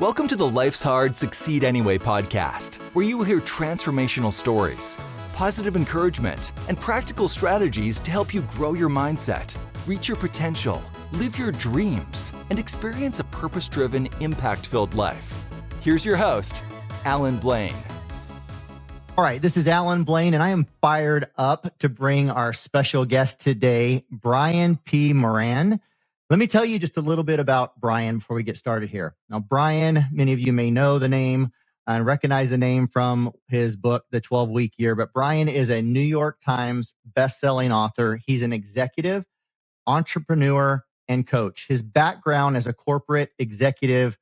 Welcome to the Life's Hard, Succeed Anyway podcast, where you will hear transformational stories, positive encouragement, and practical strategies to help you grow your mindset, reach your potential, live your dreams, and experience a purpose-driven, impact-filled life. Here's your host, Alan Blaine. All right, this is Alan Blaine, and I am fired up to bring our special guest today, Brian P. Moran. Let me tell you just a little bit about Brian before we get started here. Now, Brian, many of you may know the name and recognize the name from his book, The 12-Week Year, but Brian is a New York Times bestselling author. He's an executive, entrepreneur, and coach. His background as a corporate executive,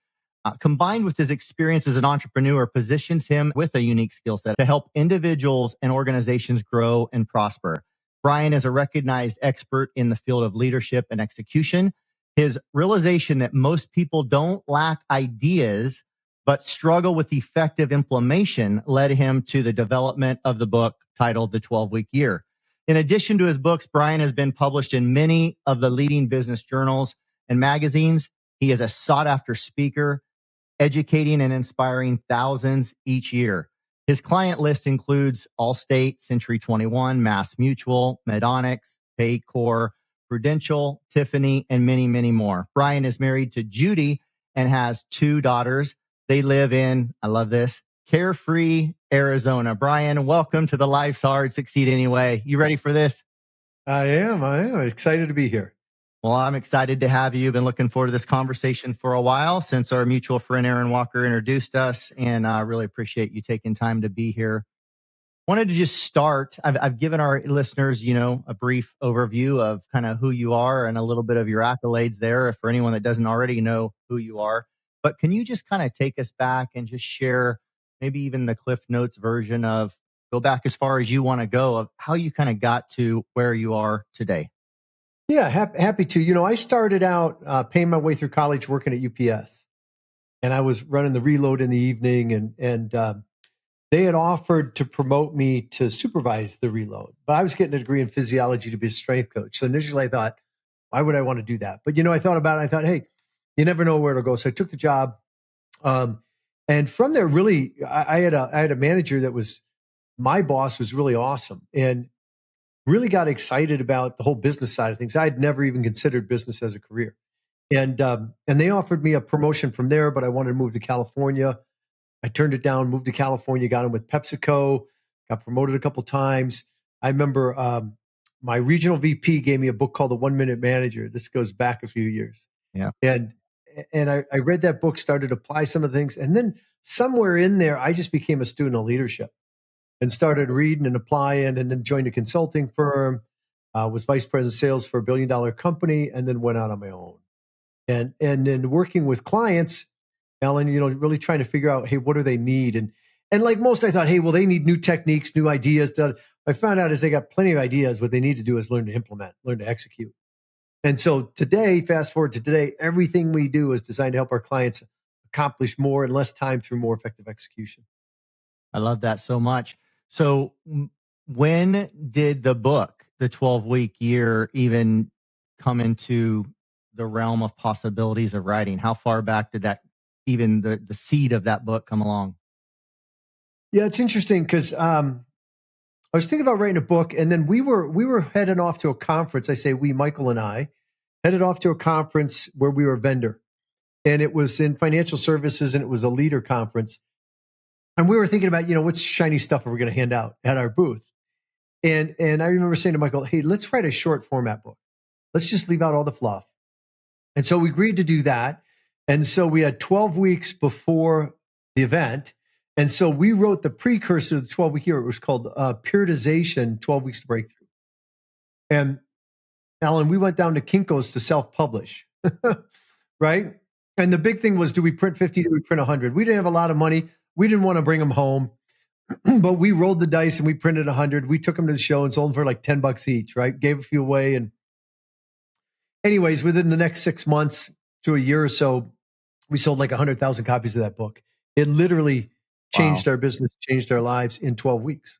combined with his experience as an entrepreneur, positions him with a unique skill set to help individuals and organizations grow and prosper. Brian is a recognized expert in the field of leadership and execution. His realization that most people don't lack ideas, but struggle with effective implementation led him to the development of the book titled The 12-Week Year. In addition to his books, Brian has been published in many of the leading business journals and magazines. He is a sought-after speaker, educating and inspiring thousands each year. His client list includes Allstate, Century 21, Mass Mutual, Medonix, Paycor, Prudential, Tiffany, and many, many more. Brian is married to Judy and has two daughters. They live in, I love this, Carefree, Arizona. Brian, welcome to the Life's Hard, Succeed Anyway. You ready for this? I am excited to be here. Well, I'm excited to have you. Been looking forward to this conversation for a while since our mutual friend Aaron Walker introduced us, and I really appreciate you taking time to be here. Wanted to just start. I've given our listeners, a brief overview of kind of who you are and a little bit of your accolades there for anyone that doesn't already know who you are. But can you just kind of take us back and just share maybe even the Cliff Notes version of go back as far as you want to go of how you kind of got to where you are today? Yeah, happy to. I started out paying my way through college working at UPS, and I was running the reload in the evening, and they had offered to promote me to supervise the reload. But I was getting a degree in physiology to be a strength coach. So initially I thought, why would I want to do that? But, I thought about it. I thought, hey, you never know where it'll go. So I took the job. And from there, really, I had a manager that was, my boss was really awesome and really got excited about the whole business side of things. I had never even considered business as a career. And they offered me a promotion from there, but I wanted to move to California. I turned it down, moved to California, got in with PepsiCo, got promoted a couple times. I remember my regional VP gave me a book called The 1 Minute Manager. This goes back a few years. Yeah. And I read that book, started to apply some of the things. And then somewhere in there, I just became a student of leadership and started reading and applying, and then joined a consulting firm, was vice president of sales for a $1 billion company, and then went out on my own. And then working with clients, Alan, really trying to figure out, hey, what do they need? And like most, I thought, hey, well, they need new techniques, new ideas. I found out as they got plenty of ideas, what they need to do is learn to implement, learn to execute. And so today, fast forward to today, everything we do is designed to help our clients accomplish more in less time through more effective execution. I love that so much. So when did the book, The 12-Week Year, even come into the realm of possibilities of writing? How far back did that, even the seed of that book, come along? Yeah, it's interesting because I was thinking about writing a book, and then we were heading off to a conference. I say we, Michael and I, headed off to a conference where we were a vendor, and it was in financial services, and it was a leader conference. And we were thinking about, what shiny stuff are we going to hand out at our booth? And I remember saying to Michael, hey, let's write a short format book. Let's just leave out all the fluff. And so we agreed to do that. And so we had 12 weeks before the event. And so we wrote the precursor to the 12-week year. It was called Periodization, 12 Weeks to Breakthrough. And Alan, we went down to Kinko's to self-publish, right? And the big thing was, do we print 50? Do we print 100? We didn't have a lot of money. We didn't want to bring them home, but we rolled the dice and we printed 100. We took them to the show and sold them for like $10 each, right? Gave a few away. And anyways, within the next 6 months to a year or so, we sold like 100,000 copies of that book. It literally changed our business, changed our lives in 12 weeks.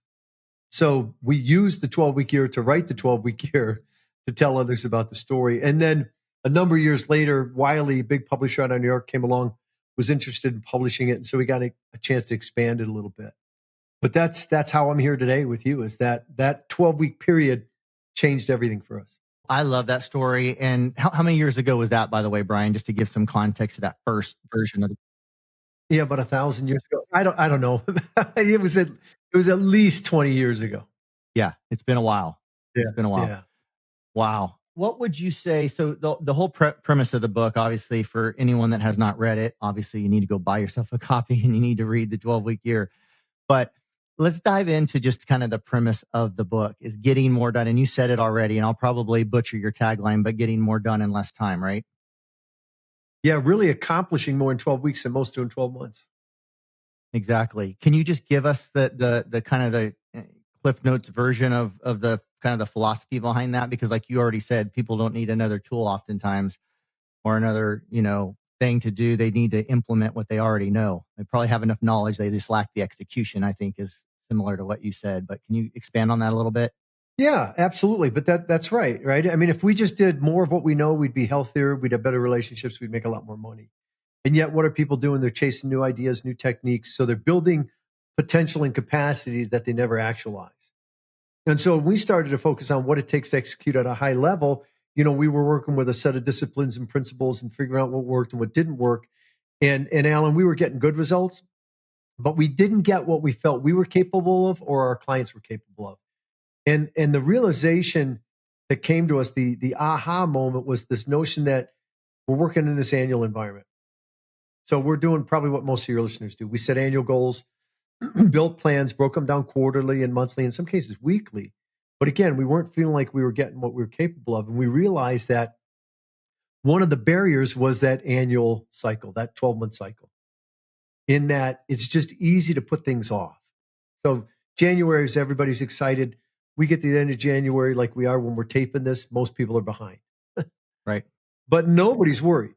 So we used the 12-week year to write the 12-week year to tell others about the story. And then a number of years later, Wiley, big publisher out of New York, came along was interested in publishing it. And so we got a chance to expand it a little bit. But that's how I'm here today with you, is that 12-week period changed everything for us. I love that story. And how many years ago was that, by the way, Brian, just to give some context to that first version of the. Yeah, about 1,000 years ago. I don't know. It was at least 20 years ago. Yeah, it's been a while. Yeah, It's been a while. yeah. Wow. What would you say? So the whole premise of the book, obviously, for anyone that has not read it, obviously you need to go buy yourself a copy and you need to read the 12-week year. But let's dive into just kind of the premise of the book is getting more done. And you said it already, and I'll probably butcher your tagline, but getting more done in less time, right? Yeah, really accomplishing more in 12 weeks than most do in 12 months. Exactly. Can you just give us the kind of the Cliff Notes version of the kind of the philosophy behind that? Because like you already said, people don't need another tool oftentimes or another, thing to do. They need to implement what they already know. They probably have enough knowledge. They just lack the execution, I think is similar to what you said. But can you expand on that a little bit? Yeah, absolutely. But that's right, right? I mean, if we just did more of what we know, we'd be healthier, we'd have better relationships, we'd make a lot more money. And yet, what are people doing? They're chasing new ideas, new techniques. So they're building potential and capacity that they never actualize. And so we started to focus on what it takes to execute at a high level. We were working with a set of disciplines and principles and figuring out what worked and what didn't work. And Alan, we were getting good results, but we didn't get what we felt we were capable of or our clients were capable of. And the realization that came to us, the aha moment, was this notion that we're working in this annual environment. So we're doing probably what most of your listeners do. We set annual goals, built plans, broke them down quarterly and monthly, in some cases weekly. But again, we weren't feeling like we were getting what we were capable of. And we realized that one of the barriers was that annual cycle, that 12-month cycle, in that it's just easy to put things off. So January is everybody's excited. We get to the end of January like we are when we're taping this. Most people are behind. Right. But nobody's worried.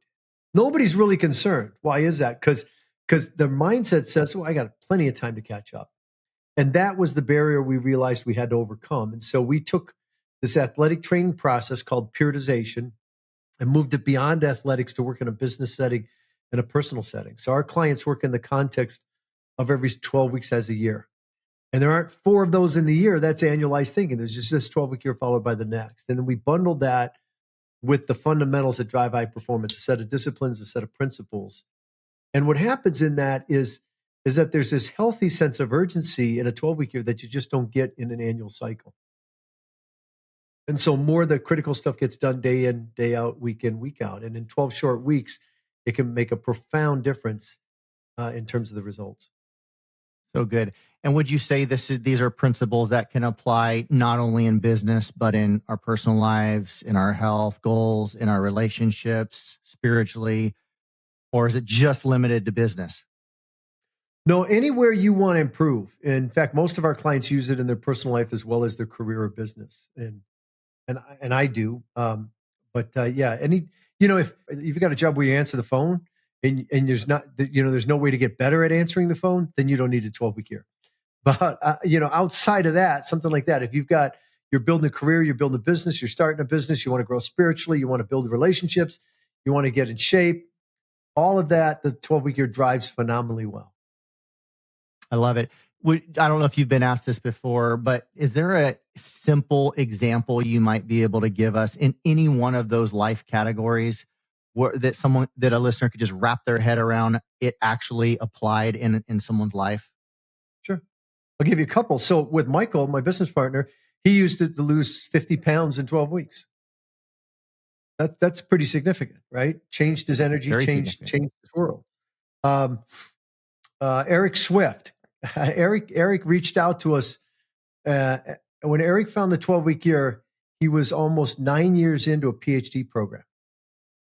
Nobody's really concerned. Why is that? Because the mindset says, "Oh, I got plenty of time to catch up." And that was the barrier we realized we had to overcome. And so we took this athletic training process called periodization and moved it beyond athletics to work in a business setting and a personal setting. So our clients work in the context of every 12 weeks as a year. And there aren't 4 of those in the year. That's annualized thinking. There's just this 12-week year followed by the next. And then we bundled that with the fundamentals that drive high performance, a set of disciplines, a set of principles. And what happens in that is that there's this healthy sense of urgency in a 12-week year that you just don't get in an annual cycle. And so more of the critical stuff gets done day in, day out, week in, week out. And in 12 short weeks, it can make a profound difference in terms of the results. So good. And would you say these are principles that can apply not only in business, but in our personal lives, in our health goals, in our relationships, spiritually, or is it just limited to business? No, anywhere you want to improve. In fact, most of our clients use it in their personal life as well as their career or business. And I do. Yeah, if you've got a job where you answer the phone and there's no way to get better at answering the phone, then you don't need a 12-week year. But outside of that, something like that, if you're building a career, you're building a business, you're starting a business, you want to grow spiritually, you want to build relationships, you want to get in shape, all of that, the 12-week year drives phenomenally well. I love it. I don't know if you've been asked this before, but is there a simple example you might be able to give us in any one of those life categories that a listener could just wrap their head around it actually applied in someone's life? Sure. I'll give you a couple. So with Michael, my business partner, he used it to lose 50 pounds in 12 weeks. That's pretty significant, right? Changed his energy, changed his world. Eric Swift. Eric reached out to us. When Eric found the 12-week year, he was almost 9 years into a PhD program.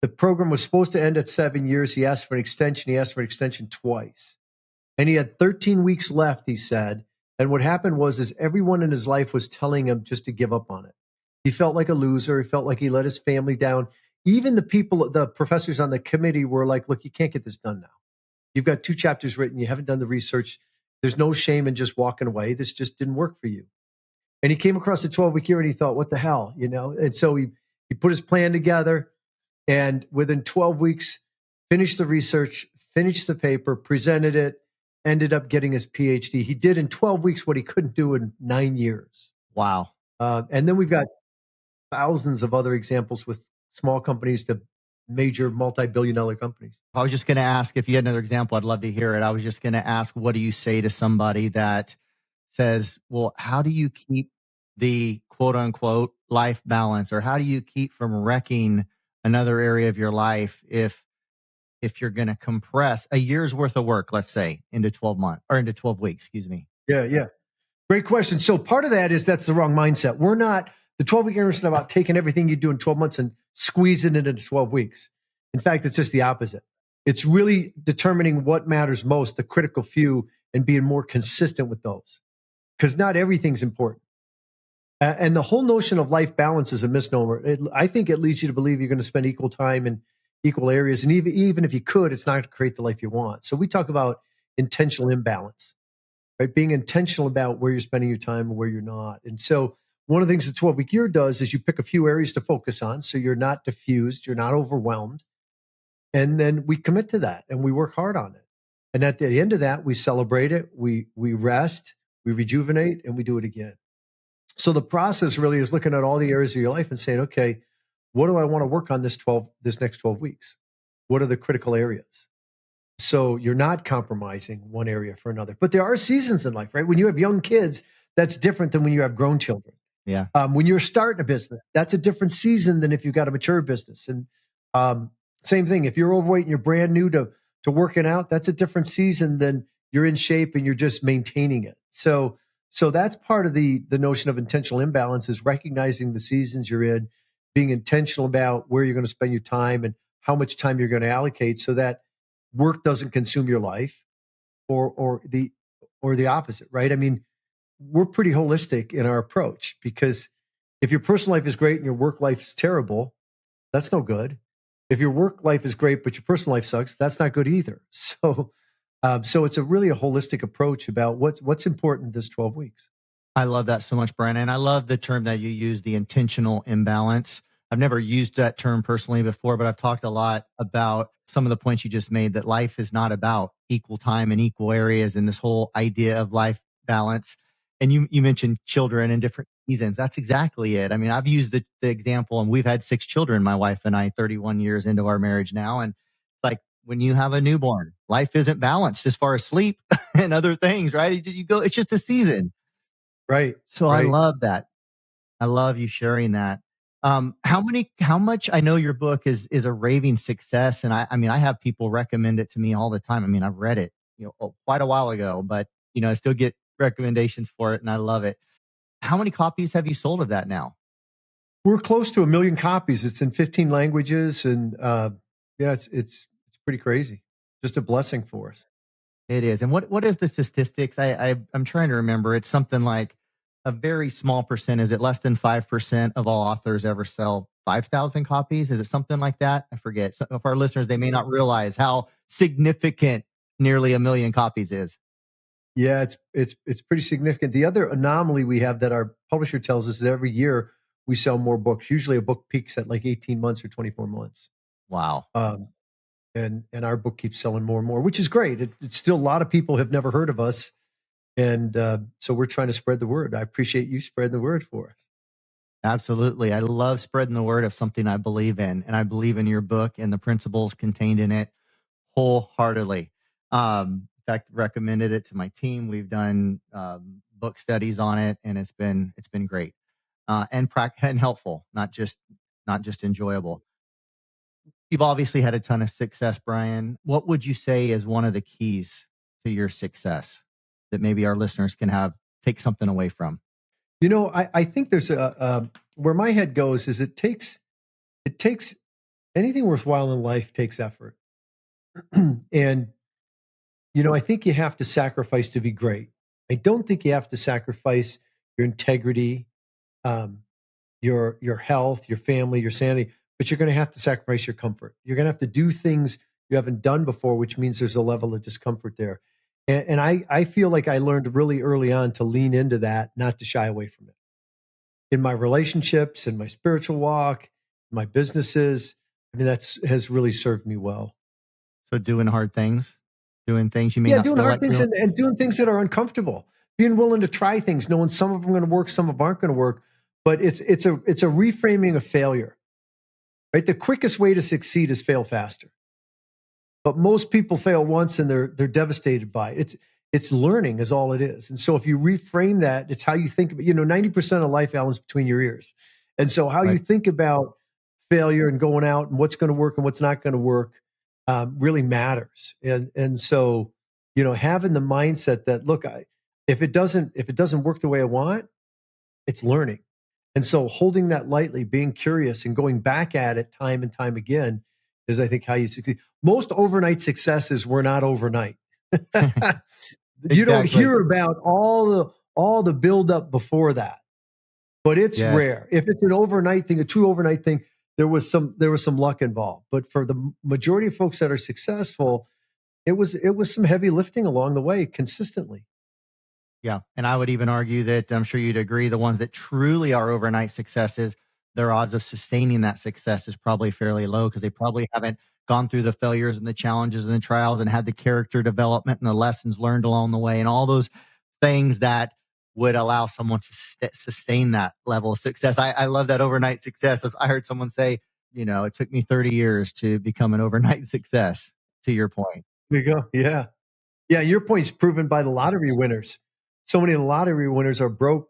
The program was supposed to end at 7 years. He asked for an extension. He asked for an extension twice. And he had 13 weeks left, he said. And what happened was everyone in his life was telling him just to give up on it. He felt like a loser. He felt like he let his family down. Even the professors on the committee were like, look, you can't get this done now. You've got 2 chapters written. You haven't done the research. There's no shame in just walking away. This just didn't work for you. And he came across the 12-week year and he thought, what the hell, And so he put his plan together and within 12 weeks, finished the research, finished the paper, presented it, ended up getting his PhD. He did in 12 weeks what he couldn't do in 9 years. Wow. And then we've got thousands of other examples with small companies to major multi-billion dollar companies. I was just going to ask if you had another example. I'd love to hear it. I was just going to ask, what do you say to somebody that says, well, how do you keep the quote unquote life balance, or how do you keep from wrecking another area of your life if you're going to compress a year's worth of work, let's say, into 12 months or into 12 weeks, excuse me. Yeah. Great question. So part of that is that's the wrong mindset. The 12-week year isn't about taking everything you do in 12 months and squeezing it into 12 weeks. In fact, it's just the opposite. It's really determining what matters most, the critical few, and being more consistent with those. Because not everything's important. And the whole notion of life balance is a misnomer. I think it leads you to believe you're going to spend equal time in equal areas. And even if you could, it's not going to create the life you want. So we talk about intentional imbalance, right? Being intentional about where you're spending your time and where you're not. And so one of the things the 12-week year does is you pick a few areas to focus on so you're not diffused, you're not overwhelmed. And then we commit to that and we work hard on it. And at the end of that, we celebrate it, we rest, we rejuvenate, and we do it again. So the process really is looking at all the areas of your life and saying, okay, what do I want to work on this next 12 weeks? What are the critical areas? So you're not compromising one area for another. But there are seasons in life, right? When you have young kids, that's different than when you have grown children. Yeah. When you're starting a business, that's a different season than if you've got a mature business. And same thing, if you're overweight and you're brand new to working out, that's a different season than you're in shape and you're just maintaining it. So that's part of the notion of intentional imbalance, is recognizing the seasons you're in, being intentional about where you're going to spend your time and how much time you're going to allocate, so that work doesn't consume your life, or the opposite, right? I mean, we're pretty holistic in our approach, because if your personal life is great and your work life is terrible, that's no good. If your work life is great but your personal life sucks, that's not good either. So it's really a holistic approach about what's important this 12 weeks. I love that so much, Brian. And I love the term that you use, the intentional imbalance. I've never used that term personally before, but I've talked a lot about some of the points you just made, that life is not about equal time in equal areas, and this whole idea of life balance. And you mentioned children in different seasons. That's exactly it. I mean, I've used the example, and we've had 6 children, my wife and I, 31 years into our marriage now. And it's like, when you have a newborn, life isn't balanced as far as sleep and other things, right? It's just a season. Right. So I Right. love that. I love you sharing that. How much, I know your book is a raving success. And I mean, I have people recommend it to me all the time. I mean, I've read it, quite a while ago, but I still get recommendations for it and I love it. How many copies have you sold of that now? We're close to 1 million copies. It's in 15 languages, and yeah, it's pretty crazy. Just a blessing for us. It is. And what is the statistics? I'm trying to remember. It's something like a very small percent. Is it less than 5% of all authors ever sell 5,000 copies? Is it something like that? I forget. So if our listeners, they may not realize how significant nearly 1 million copies is. Yeah, it's pretty significant. The other anomaly we have that our publisher tells us is every year we sell more books. Usually a book peaks at like 18 months or 24 months. Wow. And our book keeps selling more and more, which is great. It's still, a lot of people have never heard of us. And so we're trying to spread the word. I appreciate you spreading the word for us. Absolutely. I love spreading the word of something I believe in, and I believe in your book and the principles contained in it wholeheartedly. In fact, recommended it to my team. We've done book studies on it, and it's been great and helpful, not just enjoyable. You've obviously had a ton of success, Brian. What would you say is one of the keys to your success that maybe our listeners can take something away from? I think there's where my head goes is it takes anything worthwhile in life takes effort. And I think you have to sacrifice to be great. I don't think you have to sacrifice your integrity, um, your health, your family, your sanity, but you're going to have to sacrifice your comfort. You're going to have to do things you haven't done before, which means there's a level of discomfort there. And I feel like I learned really early on to lean into that, not to shy away from it. In my relationships, in my spiritual walk, my businesses, I mean, has really served me well. So doing hard things, doing things you may Yeah, not doing feel hard like things doing. and doing things that are uncomfortable. Being willing to try things, knowing some of them are going to work, some of them aren't going to work. But it's a reframing of failure, right? The quickest way to succeed is fail faster. But most people fail once and they're devastated by it. It's learning is all it is. And so if you reframe that, it's how you think about, 90% of life, Alan's between your ears. And so how you Right. think about failure and going out and what's going to work and what's not going to work really matters. And so, having the mindset that, look, if it doesn't work the way I want, it's learning. And so holding that lightly, being curious and going back at it time and time again is, I think, how you succeed. Most overnight successes were not overnight. You don't Exactly. hear about all the buildup before that, but it's Yes. rare. If it's an overnight thing, a true overnight thing, there was some luck involved. But for the majority of folks that are successful, it was some heavy lifting along the way consistently. Yeah. And I would even argue that I'm sure you'd agree the ones that truly are overnight successes, their odds of sustaining that success is probably fairly low because they probably haven't gone through the failures and the challenges and the trials and had the character development and the lessons learned along the way and all those things that would allow someone to sustain that level of success. I love that overnight success. As I heard someone say, it took me 30 years to become an overnight success, to your point. There you go. Yeah. Yeah. Your point's proven by the lottery winners. So many of the lottery winners are broke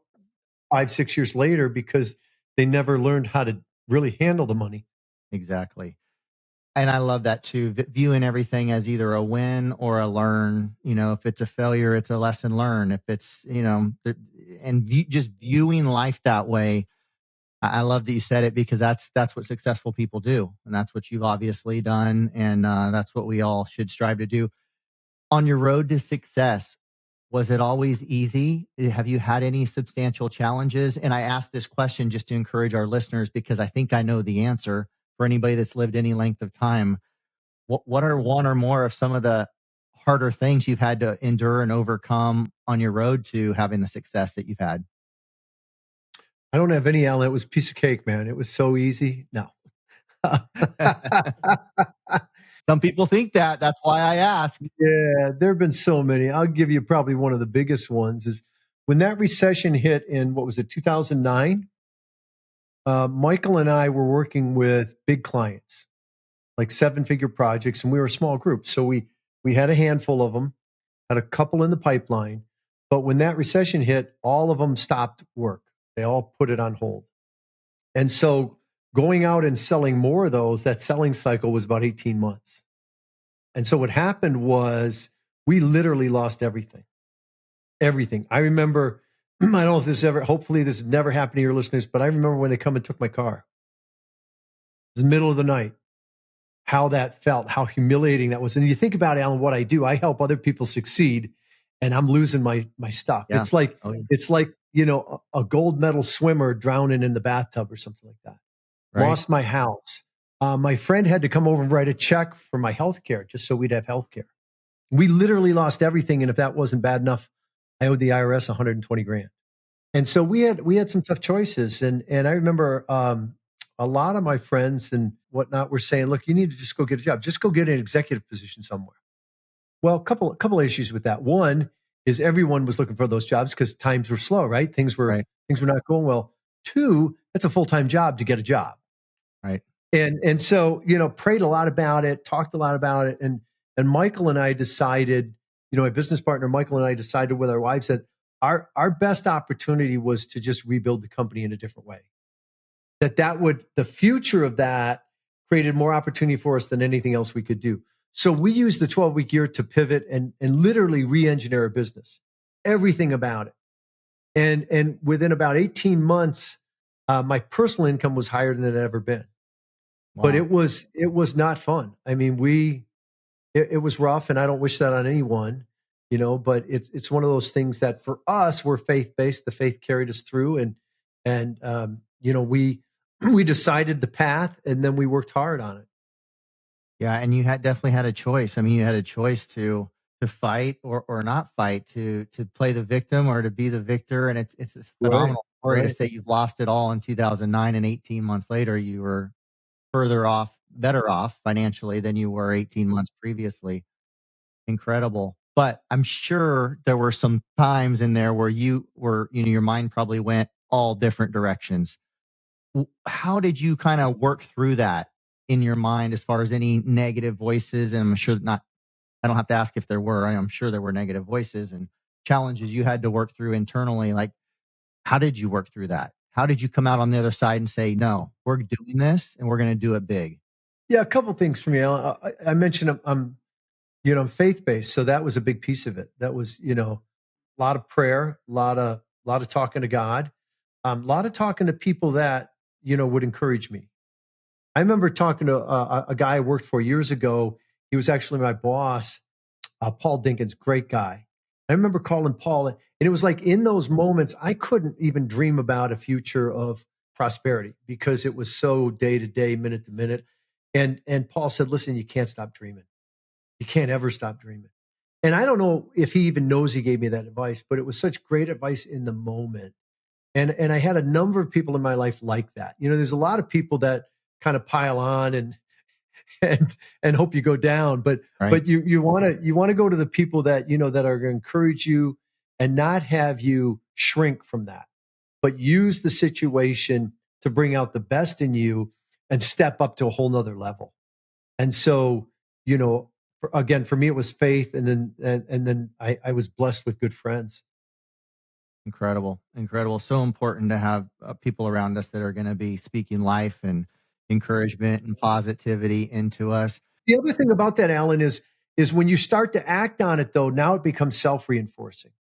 5, 6 years later because they never learned how to really handle the money. Exactly. And I love that too, viewing everything as either a win or a learn. If it's a failure, it's a lesson learned. If it's, and just viewing life that way. I love that you said it because that's what successful people do, and that's what you've obviously done, and that's what we all should strive to do. On your road to success, was it always easy? Have you had any substantial challenges? And I ask this question just to encourage our listeners because I think I know the answer for anybody that's lived any length of time. What are one or more of some of the harder things you've had to endure and overcome on your road to having the success that you've had? I don't have any, Alan. It was a piece of cake, man. It was so easy. No. Some people think that. That's why I ask. Yeah, there have been so many. I'll give you probably one of the biggest ones is when that recession hit in, what was it, 2009? Michael and I were working with big clients, like seven-figure projects, and we were a small group. So we had a handful of them, had a couple in the pipeline. But when that recession hit, all of them stopped work. They all put it on hold. And so going out and selling more of those, that selling cycle was about 18 months. And so what happened was we literally lost everything. Everything. I remember, I don't know if this ever, hopefully this never happened to your listeners, but I remember when they come and took my car. It was the middle of the night, how that felt, how humiliating that was. And you think about, Alan, what I do, I help other people succeed and I'm losing my stuff. Yeah. Oh, yeah. It's like, a gold medal swimmer drowning in the bathtub or something like that. Right. Lost my house. My friend had to come over and write a check for my health care just so we'd have health care. We literally lost everything. And if that wasn't bad enough, I owed the IRS 120 grand. And so we had some tough choices. And I remember a lot of my friends and whatnot were saying, look, you need to just go get a job. Just go get an executive position somewhere. Well, a couple of issues with that. One is everyone was looking for those jobs because times were slow, right? Things were Right. not going well. Two, that's a full-time job to get a job. Right. And so, prayed a lot about it, talked a lot about it. And Michael and I decided, my business partner, Michael and I decided with our wives that our best opportunity was to just rebuild the company in a different way. The future of that created more opportunity for us than anything else we could do. So we used the 12-week year to pivot and literally re-engineer our business, everything about it. And within about 18 months, my personal income was higher than it had ever been. But Wow. it was not fun. I mean, it was rough, and I don't wish that on anyone, but it's one of those things that for us, we're faith-based. The faith carried us through and we decided the path and then we worked hard on it. Yeah, and you had definitely had a choice. I mean, you had a choice to fight or not fight, to play the victim or to be the victor. And it's a Right. phenomenal story to Right. say you've lost it all in 2009 and 18 months later you were further off better off financially than you were 18 months previously. Incredible. But I'm sure there were some times in there where your mind probably went all different directions. How did you kind of work through that in your mind as far as any negative voices? And I'm sure not, I don't have to ask if there were. I'm sure there were negative voices and challenges you had to work through internally. Like, how did you work through that? How did you come out on the other side and say, no, we're doing this and we're going to do it big? Yeah, a couple things for me, Alan. I mentioned I'm faith based, so that was a big piece of it. That was a lot of prayer, a lot of talking to God, a lot of talking to people that would encourage me. I remember talking to a guy I worked for years ago. He was actually my boss, Paul Dinkins, great guy. I remember calling Paul, and it was like in those moments, I couldn't even dream about a future of prosperity because it was so day to day, minute to minute. And Paul said, "Listen, you can't stop dreaming. You can't ever stop dreaming." And I don't know if he even knows he gave me that advice, but it was such great advice in the moment. And I had a number of people in my life like that. There's a lot of people that kind of pile on and hope you go down, but Right. but you want to go to the people that that are going to encourage you and not have you shrink from that, but use the situation to bring out the best in you and step up to a whole nother level. And so, again, for me, it was faith, and then I was blessed with good friends. Incredible. Incredible. So important to have people around us that are going to be speaking life and encouragement and positivity into us. The other thing about that, Alan, is when you start to act on it, though, now it becomes self reinforcing.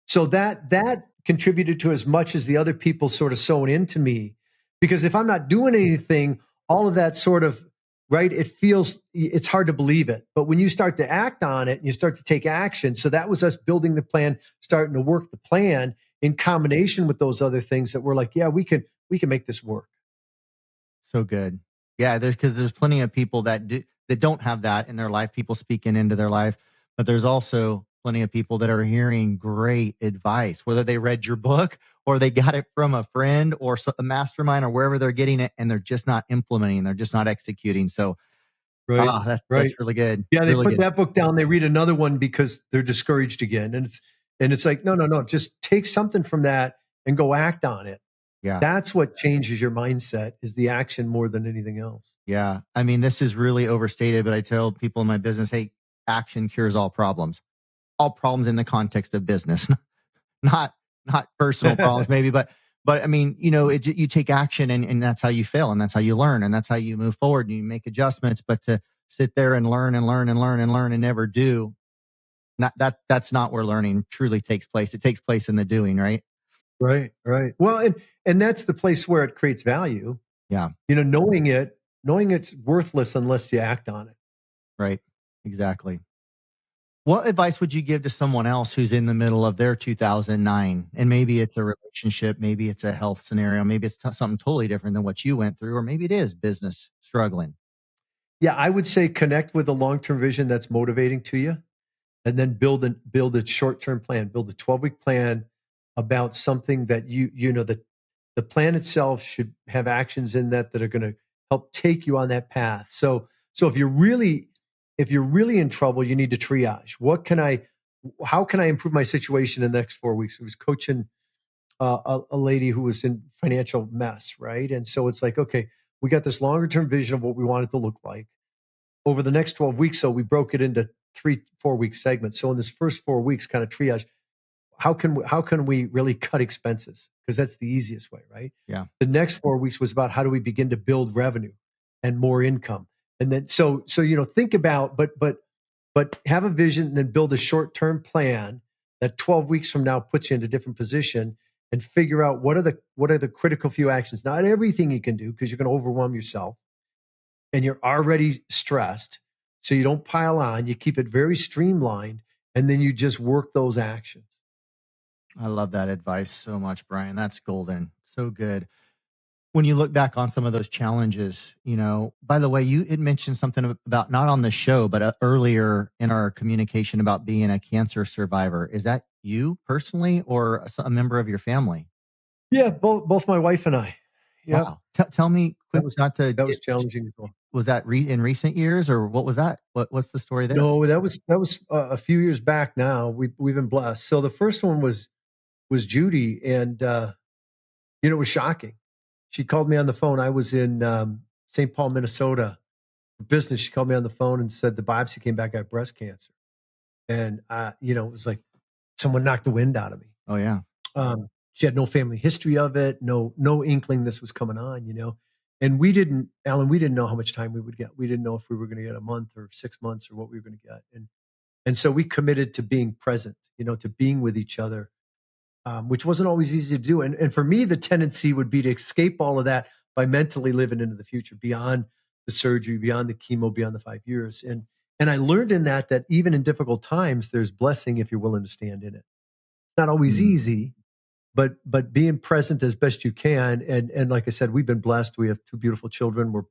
So that contributed to as much as the other people sort of sewn into me, because if I'm not doing anything, all of that sort of right, it's hard to believe it. But when you start to act on it and you start to take action, so that was us building the plan, starting to work the plan in combination with those other things that we're like, yeah, we can make this work. So good. Yeah, there's plenty of people that don't have that in their life, people speaking into their life, but there's also plenty of people that are hearing great advice, whether they read your book or they got it from a friend or a mastermind or wherever they're getting it, and they're just not implementing, they're just not executing. So, Right. that's Right. really good. Yeah, they Really put good. that book down, they read another one because they're discouraged again. And it's like, no, no, no, just take something from that and go act on it. Yeah. That's what changes your mindset is the action more than anything else. Yeah. I mean, this is really overstated, but I tell people in my business, hey, action cures all problems in the context of business, not not personal problems maybe, but I mean, you take action and that's how you fail and that's how you learn and that's how you move forward and you make adjustments. But to sit there and learn and learn and learn and learn and never do, not that's not where learning truly takes place. It takes place in the doing, right? Right, right. Well, and that's the place where it creates value. Yeah, Knowing it's worthless unless you act on it. right. Exactly. What advice would you give to someone else who's in the middle of their 2009? And maybe it's a relationship, maybe it's a health scenario, maybe it's something totally different than what you went through, or maybe it is business struggling. Yeah, I would say connect with a long-term vision that's motivating to you, and then build a short-term plan, build a 12-week plan about something that that the plan itself should have actions in that are going to help take you on that path. So if you're really in trouble, you need to triage. How can I improve my situation in the next 4 weeks? I was coaching a lady who was in financial mess, right? And so it's like, okay, we got this longer term vision of what we want it to look like over the next 12 weeks. So we broke it into 3 4 week segments. So in this first 4 weeks, kind of triage, how can we really cut expenses? Because that's the easiest way, right? Yeah. The next 4 weeks was about how do we begin to build revenue and more income. And then so think about but have a vision and then build a short-term plan that 12 weeks from now puts you in a different position and figure out what are the critical few actions. Not everything you can do because you're going to overwhelm yourself and you're already stressed. So you don't pile on, you keep it very streamlined, and then you just work those actions. I love that advice so much, Brian. That's golden. So good. When you look back on some of those challenges, by the way, you had mentioned something about not on the show, but earlier in our communication about being a cancer survivor. Is that you personally or a member of your family? Yeah, both my wife and I. Yep. Wow. Tell me That quick, was not to that get was challenging as well. was that in recent years, or what was that? What's the story there? No, that was a few years back now. We've been blessed. So the first one was Judy, and it was shocking. She called me on the phone. I was in St. Paul, Minnesota, for business. She called me on the phone and said the biopsy came back, I have breast cancer, and it was like someone knocked the wind out of me. Oh yeah. She had no family history of it, no inkling this was coming on. And Alan, we didn't know how much time we would get. We didn't know if we were going to get a month or 6 months or what we were going to get. And so we committed to being present, to being with each other, which wasn't always easy to do. And for me, the tendency would be to escape all of that by mentally living into the future, beyond the surgery, beyond the chemo, beyond the 5 years. And I learned in that even in difficult times, there's blessing if you're willing to stand in it. It's not always Mm, easy, but being present as best you can. And like I said, we've been blessed. We have two beautiful children. We're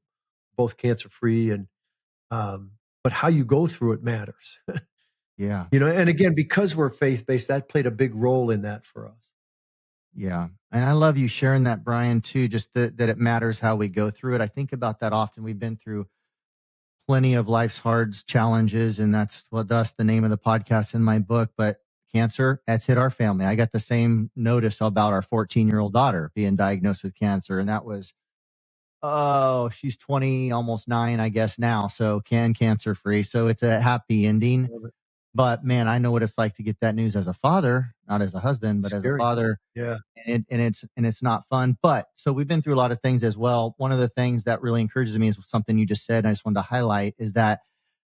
both cancer free, and but how you go through it matters. yeah. And again, because we're faith based, that played a big role in that for us. Yeah. And I love you sharing that, Brian, too, just that it matters how we go through it. I think about that often. We've been through plenty of life's hard challenges, and thus the name of the podcast in my book. But cancer, that's hit our family. I got the same notice about our 14-year-old daughter being diagnosed with cancer. And that was, oh, she's 20, almost 9, I guess now. So cancer free. So it's a happy ending. Love it. But man, I know what it's like to get that news as a father, not as a husband, but as a Scary. father. Yeah. And it's not fun. But so we've been through a lot of things as well. One of the things that really encourages me is something you just said, and I just wanted to highlight, is that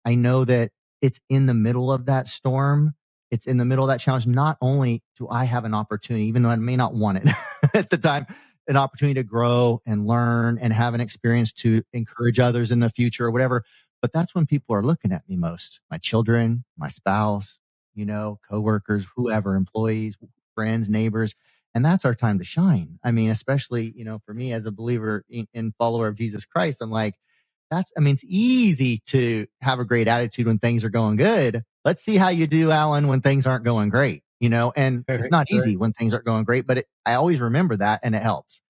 I know that it's in the middle of that storm. It's in the middle of that challenge. Not only do I have an opportunity, even though I may not want it at the time, an opportunity to grow and learn and have an experience to encourage others in the future or whatever, but that's when people are looking at me most. My children, my spouse, coworkers, whoever, employees, friends, neighbors. And that's our time to shine. I mean, especially, for me as a believer and follower of Jesus Christ, I'm like, it's easy to have a great attitude when things are going good. Let's see how you do, Alan, when things aren't going great, and it's Right. not Right. easy when things aren't going great, but I always remember that and it helps.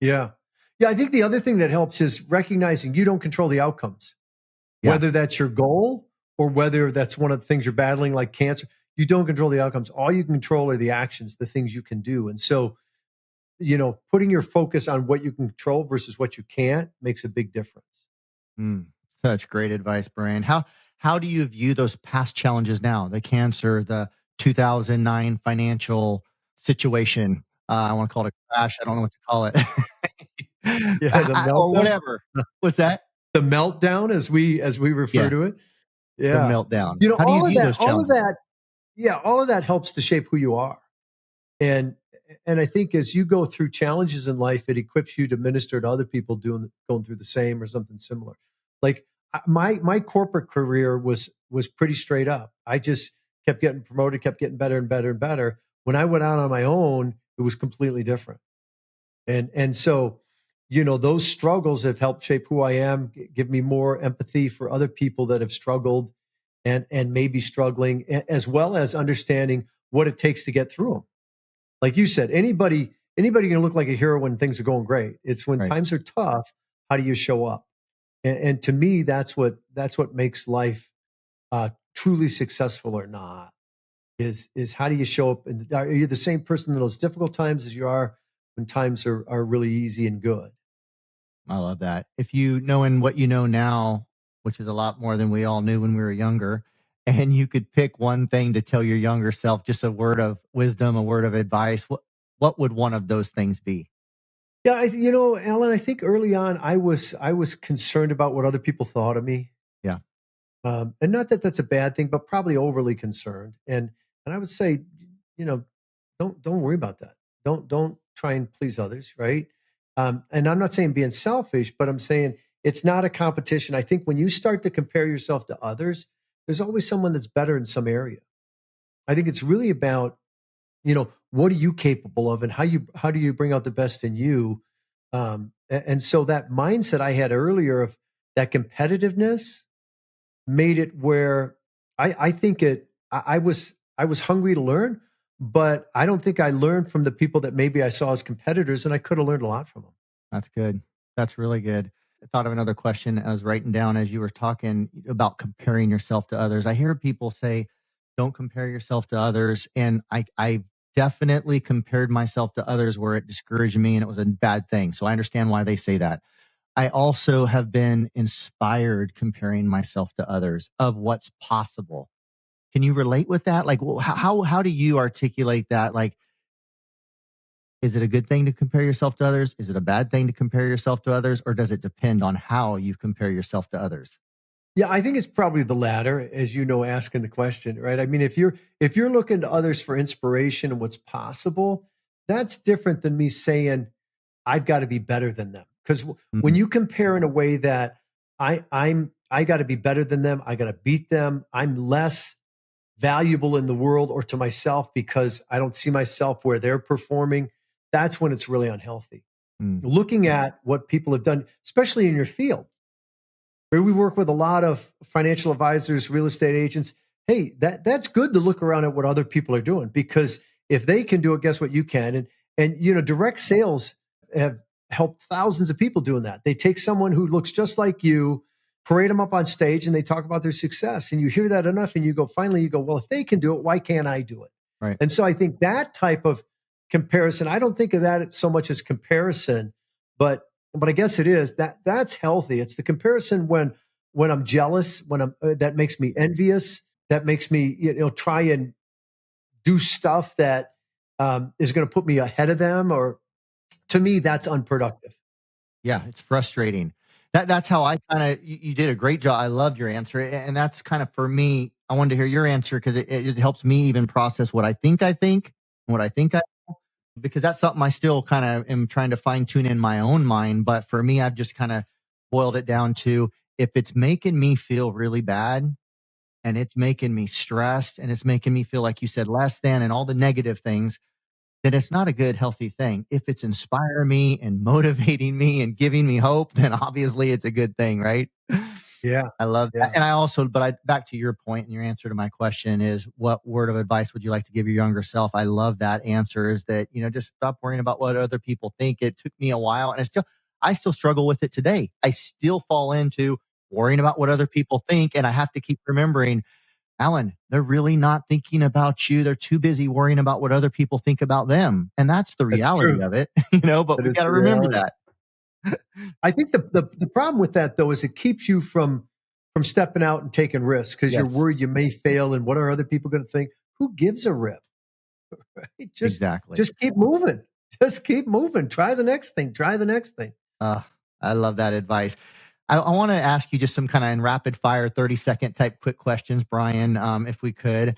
Yeah. Yeah. I think the other thing that helps is recognizing you don't control the outcomes, Yeah. whether that's your goal or whether that's one of the things you're battling, like cancer. You don't control the outcomes. All you can control are the actions, the things you can do. And so, putting your focus on what you can control versus what you can't makes a big difference. Mm, such great advice, Brian. How do you view those past challenges now? The cancer, the 2009 financial situation. I want to call it a crash. I don't know what to call it. Yeah. The Or meltdown, whatever. What's that? the meltdown as we refer Yeah, to it. the Yeah. meltdown. How do you All of view that, those challenges? yeah, all of that helps to shape who you are. And I think as you go through challenges in life, it equips you to minister to other people going through the same or something similar. Like my corporate career was pretty straight up. I just kept getting promoted, kept getting better and better and better. When I went out on my own, it was completely different. And so, those struggles have helped shape who I am, give me more empathy for other people that have struggled and may be struggling, as well as understanding what it takes to get through them. Like you said, anybody can look like a hero when things are going great. It's when Right. times are tough, how do you show up? And to me, that's what makes life truly successful or not. Is how do you show up? And are you the same person in those difficult times as you are when times are really easy and good? I love that. If you knowing what you know now, which is a lot more than we all knew when we were younger, and you could pick one thing to tell your younger self, just a word of wisdom, a word of advice, what would one of those things be? Yeah, Alan, I think early on I was concerned about what other people thought of me. Yeah. And not that that's a bad thing, but probably overly concerned. And I would say, you know, don't worry about that. Don't try and please others, right? And I'm not saying being selfish, but I'm saying it's not a competition. I think when you start to compare yourself to others, there's always someone that's better in some area. I think it's really about, what are you capable of, and how do you bring out the best in you. And so that mindset I had earlier of that competitiveness made it where I think I was hungry to learn, but I don't think I learned from the people that maybe I saw as competitors, and I could have learned a lot from them. That's good. That's really good. thought of another question I was writing down as you were talking about comparing yourself to others. I hear people say, don't compare yourself to others. And I definitely compared myself to others where it discouraged me and it was a bad thing. So I understand why they say that. I also have been inspired comparing myself to others of what's possible. Can you relate with that? Like, how do you articulate that? Like, is it a good thing to compare yourself to others? Is it a bad thing to compare yourself to others? Or does it depend on how you compare yourself to others? Yeah, I think it's probably the latter, as you know, asking the question, right? I mean, if you're looking to others for inspiration and what's possible, that's different than me saying I've got to be better than them. Because when Mm, you compare in a way that I got to be better than them, I got to beat them, I'm less valuable in the world or to myself because I don't see myself where they're performing, that's when it's really unhealthy. mm, Looking at what people have done, especially in your field, where we work with a lot of financial advisors, real estate agents. Hey, that's good to look around at what other people are doing because if they can do it, guess what you can. And direct sales have helped thousands of people doing that. They take someone who looks just like you, parade them up on stage, and they talk about their success. And you hear that enough, and finally, you go, well, if they can do it, why can't I do it? right. And so I think that type of comparison, I don't think of that so much as comparison, but I guess it is that's healthy. It's the comparison when I'm jealous, when I'm that makes me envious, that makes me try and do stuff that is going to put me ahead of them. Or to me, that's unproductive. Yeah, it's frustrating. That's how I kinda you did a great job. I loved your answer, and that's kind of for me, I wanted to hear your answer because it just helps me even process and what I think I because that's something I still kinda am trying to fine tune in my own mind, but for me, I've just kinda boiled it down to if it's making me feel really bad and it's making me stressed and it's making me feel like you said less than and all the negative things, then it's not a good, healthy thing. If it's inspiring me and motivating me and giving me hope, then obviously it's a good thing, right? Yeah, I love that. yeah. And I also, but I back to your point and your answer to my question is what word of advice would you like to give your younger self? I love that answer is that, just stop worrying about what other people think. It took me a while and I still struggle with it today. I still fall into worrying about what other people think. And I have to keep remembering Alan, they're really not thinking about you. They're too busy worrying about what other people think about them. And that's the That's reality true. of it, but That we is got to the remember reality. that. I think the problem with that though is it keeps you from stepping out and taking risks because you're Yes, worried you may fail and what are other people going to think? Who gives a rip? Right? exactly. Just keep moving. Just keep moving. Try the next thing. Try the next thing. Uh, I love that advice. I want to ask you just some kind of in rapid fire 30-second type quick questions, Brian, if we could.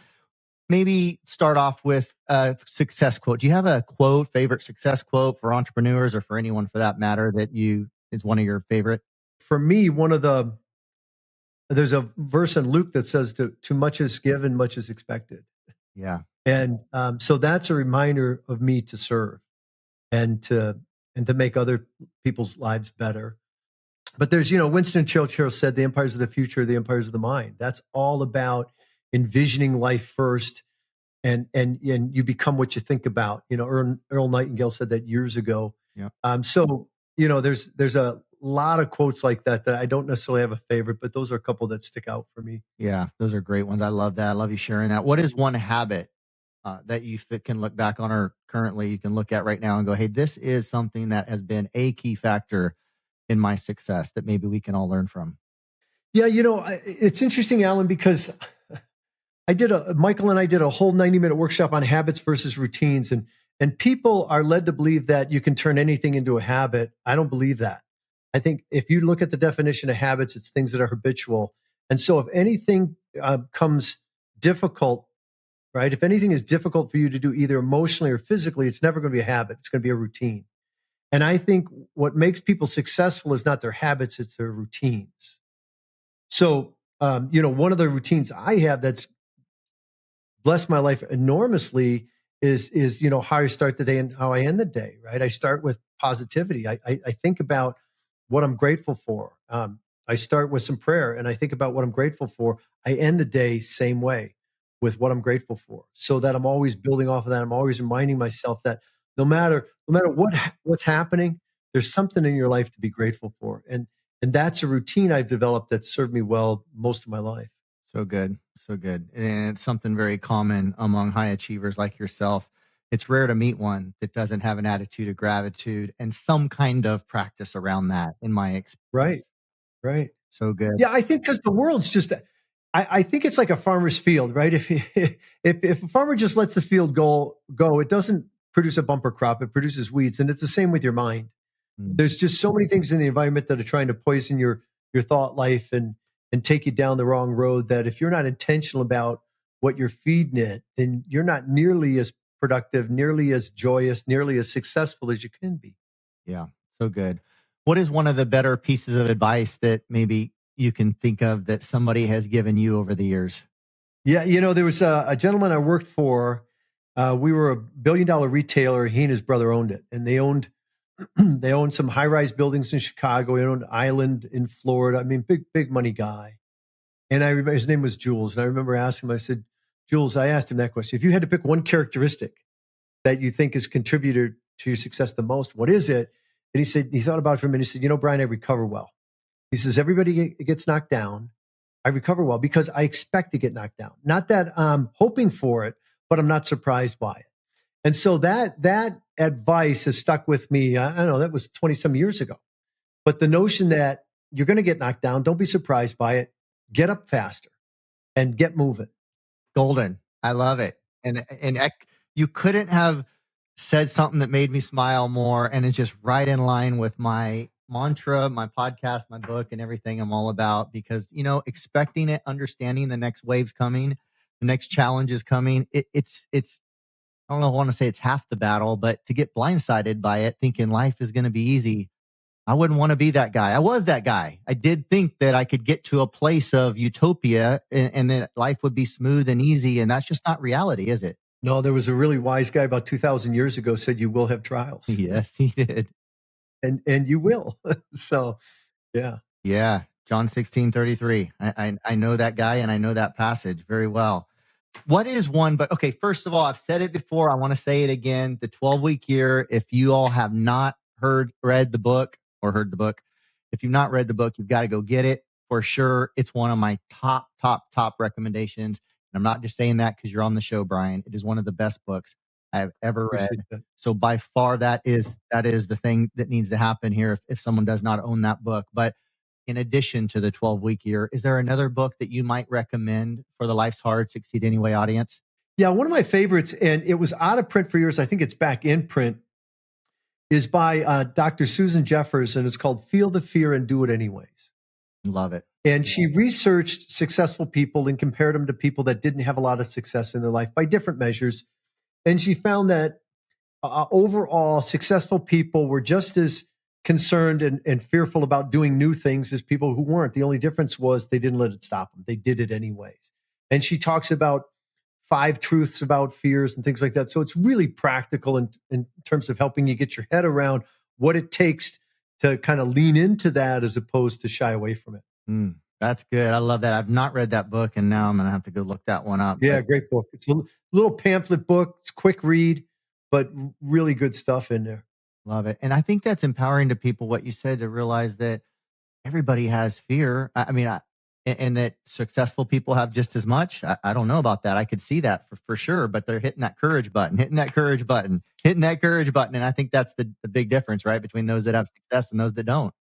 Maybe start off with a success quote. Do you have a favorite success quote for entrepreneurs or for anyone for that matter that you is one of your favorite? For me, there's a verse in Luke that says too much is given, much is expected. Yeah. And so that's a reminder of me to serve and to make other people's lives better. But there's, Winston Churchill said the empires of the future are the empires of the mind. That's all about envisioning life first and you become what you think about. Earl Nightingale said that years ago. Yeah. So there's a lot of quotes like that I don't necessarily have a favorite, but those are a couple that stick out for me. Yeah. Those are great ones. I love that. I love you sharing that. What is one habit that you can look back on or currently you can look at right now and go, hey, this is something that has been a key factor in my success that maybe we can all learn from? Yeah, it's interesting, Alan, because Michael and I did a whole 90-minute workshop on habits versus routines, and people are led to believe that you can turn anything into a habit. I don't believe that. I think if you look at the definition of habits, it's things that are habitual. And so if anything comes difficult, right? If anything is difficult for you to do either emotionally or physically, it's never going to be a habit. It's going to be a routine. And I think what makes people successful is not their habits, it's their routines. So, one of the routines I have that's blessed my life enormously is how I start the day and how I end the day. Right, I start with positivity. I think about what I'm grateful for. I start with some prayer and I think about what I'm grateful for. I end the day same way with what I'm grateful for, so that I'm always building off of that. I'm always reminding myself that no matter what's happening, there's something in your life to be grateful for. And And that's a routine I've developed that served me well most of my life. So good. So good. And it's something very common among high achievers like yourself. It's rare to meet one that doesn't have an attitude of gratitude and some kind of practice around that, in my experience. Right. Right. So good. Yeah, I think because the world's just, I think it's like a farmer's field, right? If a farmer just lets the field go, it doesn't produce a bumper crop. It produces weeds, and it's the same with your mind. Mm. There's just so many things in the environment that are trying to poison your thought life and take you down the wrong road. That if you're not intentional about what you're feeding it, then you're not nearly as productive, nearly as joyous, nearly as successful as you can be. Yeah. So good. What is one of the better pieces of advice that maybe you can think of that somebody has given you over the years? Yeah, there was a gentleman I worked for. We were $1 billion retailer. He and his brother owned it, and they owned they owned some high rise buildings in Chicago. He owned an island in Florida. I mean, big money guy. And I remember his name was Jules, and I remember asking him. I said, Jules, I asked him that question. If you had to pick one characteristic that you think has contributed to your success the most, what is it? And he said he thought about it for a minute. He said, Brian, I recover well. He says everybody gets knocked down. I recover well because I expect to get knocked down. Not that I'm hoping for it, but I'm not surprised by it. And so that advice has stuck with me. I don't know, that was 20 some years ago. But the notion that you're going to get knocked down, don't be surprised by it. Get up faster and get moving. Golden. I love it. You couldn't have said something that made me smile more, and it's just right in line with my mantra, my podcast, my book, and everything I'm all about. Because expecting it, understanding the next wave's coming, the next challenge is coming. It's I don't know. I want to say it's half the battle, but to get blindsided by it, thinking life is going to be easy, I wouldn't want to be that guy. I was that guy. I did think that I could get to a place of utopia and that life would be smooth and easy. And that's just not reality, is it? No, there was a really wise guy about 2,000 years ago said you will have trials. Yes, he did. And you will. So, yeah. Yeah. John 16:33. I know that guy and I know that passage very well. What is one, but okay, first of all, I've said it before. I want to say it again. The 12-week year, if you all have not read the book or heard the book, if you've not read the book, you've got to go get it for sure. It's one of my top recommendations. And I'm not just saying that because you're on the show, Brian. It is one of the best books I have ever read. So by far, that is the thing that needs to happen here if someone does not own that book. But in addition to the 12-week year, is there another book that you might recommend for the Life's Hard, Succeed Anyway audience? Yeah, one of my favorites, and it was out of print for years. I think it's back in print, is by Dr. Susan Jeffers, and it's called Feel the Fear and Do It Anyways. Love it. And she researched successful people and compared them to people that didn't have a lot of success in their life by different measures. And she found that overall, successful people were just as concerned and fearful about doing new things as people who weren't. The only difference was they didn't let it stop them. They did it anyways. And she talks about 5 truths about fears and things like that. So it's really practical in terms of helping you get your head around what it takes to kind of lean into that as opposed to shy away from it. That's good. I love that. I've not read that book, and now I'm going to have to go look that one up. Yeah, great book. It's a little pamphlet book. It's a quick read, but really good stuff in there. Love it. And I think that's empowering to people, what you said, to realize that everybody has fear. And that successful people have just as much. I don't know about that. I could see that for sure, but they're hitting that courage button. And I think that's the big difference, right? Between those that have success and those that don't.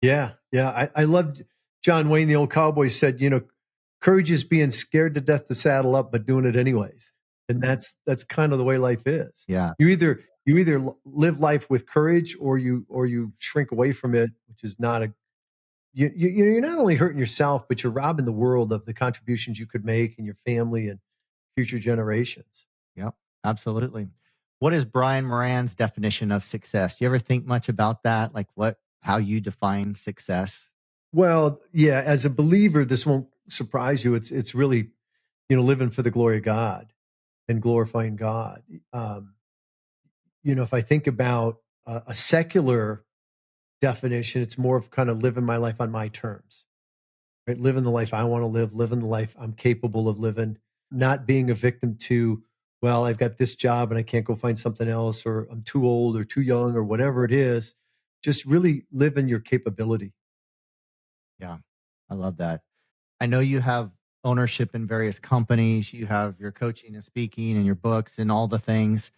Yeah. I loved John Wayne, the old cowboy, said, courage is being scared to death to saddle up, but doing it anyways. And that's kind of the way life is. Yeah. You either live life with courage or you shrink away from it, which is not you're not only hurting yourself, but you're robbing the world of the contributions you could make and your family and future generations. Yep, absolutely. What is Brian Moran's definition of success? Do you ever think much about that? Like how you define success? Well, yeah, as a believer, this won't surprise you. It's really, living for the glory of God and glorifying God. If I think about a secular definition, it's more of kind of living my life on my terms, right? Living the life I want to live, living the life I'm capable of living, not being a victim to, well, I've got this job and I can't go find something else, or I'm too old or too young or whatever it is. Just really living your capability. Yeah, I love that. I know you have ownership in various companies. You have your coaching and speaking and your books and all the things.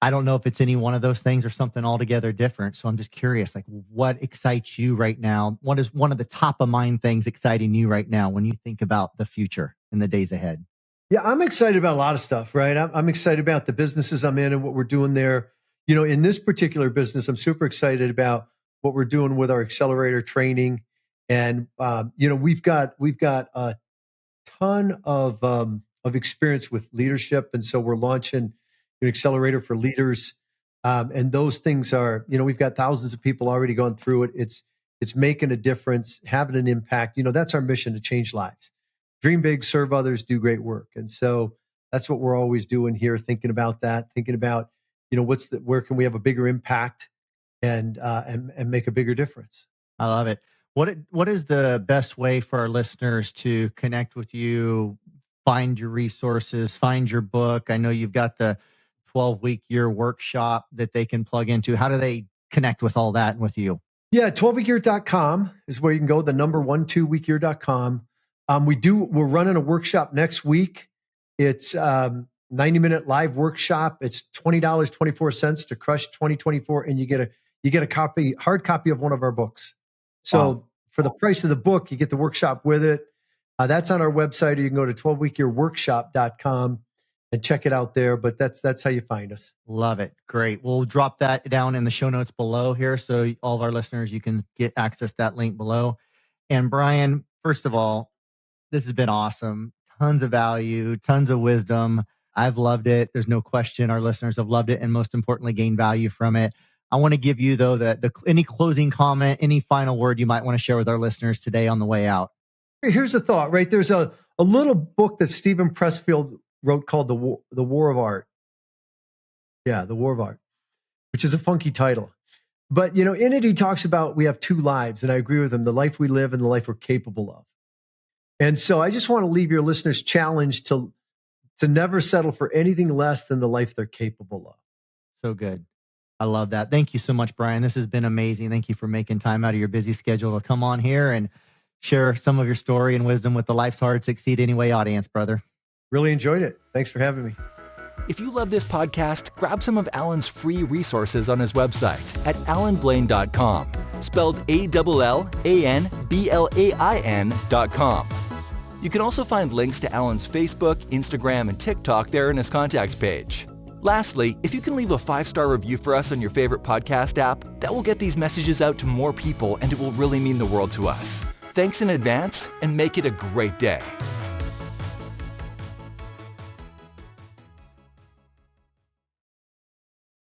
I don't know if it's any one of those things or something altogether different. So I'm just curious, like what excites you right now? What is one of the top of mind things exciting you right now when you think about the future and the days ahead? Yeah, I'm excited about a lot of stuff, right? I'm excited about the businesses I'm in and what we're doing there. In this particular business, I'm super excited about what we're doing with our accelerator training, and we've got a ton of experience with leadership, and so we're launching an accelerator for leaders. And those things are, we've got thousands of people already going through it. It's making a difference, having an impact. That's our mission, to change lives. Dream big, serve others, do great work. And so that's what we're always doing here, thinking about that, thinking about, where can we have a bigger impact and make a bigger difference. I love it. What is the best way for our listeners to connect with you, find your resources, find your book? I know you've got the 12-week year workshop that they can plug into. How do they connect with all that and with you? Yeah, 12weekyear.com is where you can go, the number 12weekyear.com. We're running a workshop next week. It's 90-minute live workshop. It's $20.24 to crush 2024, and you get a hard copy of one of our books. So Wow. for the price of the book, you get the workshop with it. That's on our website, or you can go to 12weekyearworkshop.com and check it out there. But that's how you find us. Love it. Great. We'll drop that down in the show notes below here. So all of our listeners, you can get access to that link below. And Brian, first of all, this has been awesome. Tons of value, tons of wisdom. I've loved it. There's no question our listeners have loved it and most importantly, gained value from it. I want to give you, though, any closing comment, any final word you might want to share with our listeners today on the way out. Here's a thought, right? There's a little book that Stephen Pressfield wrote called The War of Art. Yeah, The War of Art, which is a funky title. But, in it, he talks about we have two lives, and I agree with him, the life we live and the life we're capable of. And so I just want to leave your listeners challenged to never settle for anything less than the life they're capable of. So good. I love that. Thank you so much, Brian. This has been amazing. Thank you for making time out of your busy schedule to come on here and share some of your story and wisdom with the Life's Hard, Succeed Anyway audience, brother. Really enjoyed it. Thanks for having me. If you love this podcast, grab some of Alan's free resources on his website at alanblain.com, spelled ALLANBLAIN.com. You can also find links to Alan's Facebook, Instagram, and TikTok there in his contacts page. Lastly, if you can leave a 5-star review for us on your favorite podcast app, that will get these messages out to more people and it will really mean the world to us. Thanks in advance and make it a great day.